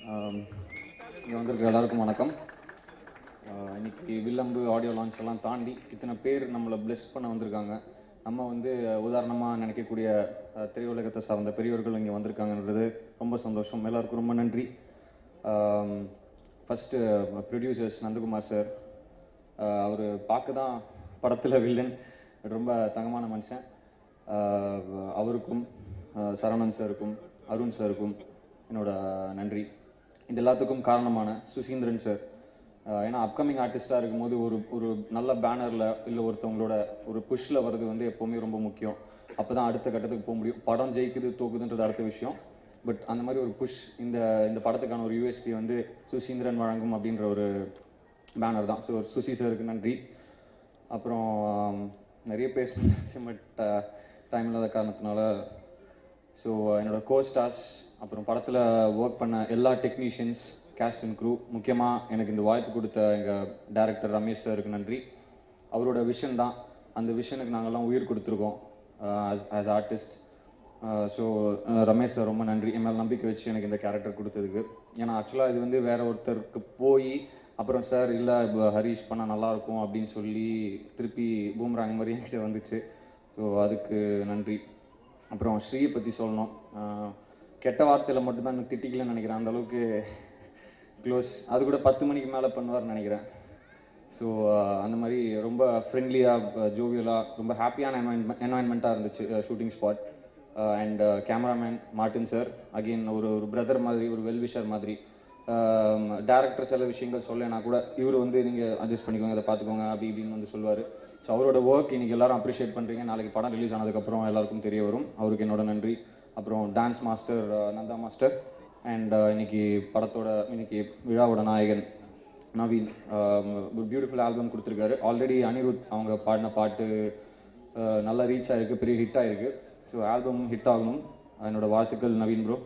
இங்கே வந்திருக்க எல்லாருக்கும் வணக்கம். இன்னைக்கு வில்லம்பு ஆடியோ லான்ச் எல்லாம் தாண்டி இத்தனை பேர் நம்மளை பிளெஸ் பண்ண வந்திருக்காங்க. நம்ம வந்து உதாரணமாக நினைக்கக்கூடிய திரையுலகத்தை சார்ந்த பெரியவர்கள் இங்கே வந்திருக்காங்கன்றது ரொம்ப சந்தோஷம். எல்லாருக்கும் ரொம்ப நன்றி. ஃபஸ்ட்டு ப்ரொடியூசர்ஸ் நந்தகுமார் சார், அவர் பார்க்க தான் படத்தில் வில்லன், ரொம்ப தங்கமான மனுஷன். அவருக்கும் சரவணன் சாருக்கும் அருண் சாருக்கும் என்னோட நன்றி. இது எல்லாத்துக்கும் காரணமான சுசீந்திரன் சார். ஏன்னா அப்கமிங் ஆர்டிஸ்டாக இருக்கும்போது ஒரு நல்ல பேனரில் இல்லை ஒருத்தவங்களோட ஒரு புஷ்ஷில் வர்றது வந்து எப்போவுமே ரொம்ப முக்கியம். அப்போ தான் அடுத்த கட்டத்துக்கு போக முடியும். படம் ஜெயிக்குது தோக்குதுன்றது அடுத்த விஷயம். பட் அந்த மாதிரி ஒரு புஷ், இந்த படத்துக்கான ஒரு யூஎஸ்பி வந்து சுசீந்திரன் வழங்கும் அப்படின்ற ஒரு பேனர் தான். ஸோ சுசி சாருக்கு நன்றி. அப்புறம் நிறைய பேசணும் பட் டைம் இல்லாத காரணத்தினால. ஸோ என்னோடய கோஸ்டார்ஸ், அப்புறம் படத்தில் ஒர்க் பண்ண எல்லா டெக்னீஷியன்ஸ், கேஸ்ட் அண்ட் க்ரூ, முக்கியமாக எனக்கு இந்த வாய்ப்பு கொடுத்த எங்கள் டைரக்டர் ரமேஷ் சாருக்கு நன்றி. அவரோட விஷன் தான், அந்த விஷனுக்கு நாங்கள்லாம் உயிர் கொடுத்துருக்கோம் as artist. So Ramesh sir ரொம்ப நன்றி, என் மேலே நம்பிக்கை வச்சு எனக்கு இந்த கேரக்டர் கொடுத்ததுக்கு. ஏன்னா ஆக்சுவலாக இது வந்து வேற ஒருத்தருக்கு போய் அப்புறம் சார் இல்லை இப்போ ஹரீஷ் பண்ணால் நல்லாயிருக்கும் அப்படின்னு சொல்லி திருப்பி பூம்ராங் மாதிரி என்கிட்ட வந்துச்சு. ஸோ அதுக்கு நன்றி. அப்புறம் ஸ்ரீயை பற்றி சொல்லணும். கெட்ட வார்த்தையில் மட்டும்தான் எனக்கு திட்டிக்கலன்னு நினைக்கிறேன், அந்தளவுக்கு க்ளோஸ். அது கூட 10 மணிக்கு மேலே பண்ணுவார்னு நினைக்கிறேன். ஸோ அந்த மாதிரி ரொம்ப ஃப்ரெண்ட்லியாக, ஜோவியலாக, ரொம்ப ஹாப்பியான என்வாயன்மெண்ட்டாக இருந்துச்சு shooting spot. And cameraman Martin sir, again ஒரு பிரதர் மாதிரி, ஒரு வெல்விஷர் மாதிரி. டேரக்டர் சில விஷயங்கள் சொல்லனா கூட இவர் வந்து நீங்கள் அட்ஜஸ்ட் பண்ணிக்கோங்க, அதை பார்த்துக்கோங்க அப்படி இப்படின்னு வந்து சொல்லுவார். ஸோ அவரோட ஒர்க் இன்றைக்கி எல்லாரும் அப்ரிஷியேட் பண்ணுறீங்க. நாளைக்கு படம் ரிலீஸ் ஆனதுக்கப்புறம் எல்லாருக்கும் தெரிய வரும். அவருக்கு என்னோட நன்றி. அப்புறம் dance master Nanda master. And இன்னைக்கு விழாவோட நாயகன் நவீன் ஒரு பியூட்டிஃபுல் ஆல்பம் கொடுத்துருக்காரு. ஆல்ரெடி அனிருத் அவங்க பாடின பாட்டு நல்லா ரீச் ஆகிருக்கு, பெரிய ஹிட் ஆகிருக்கு. ஸோ ஆல்பம் ஹிட் ஆகணும். என்னோடய வாழ்த்துக்கள் நவீன் ப்ரோ.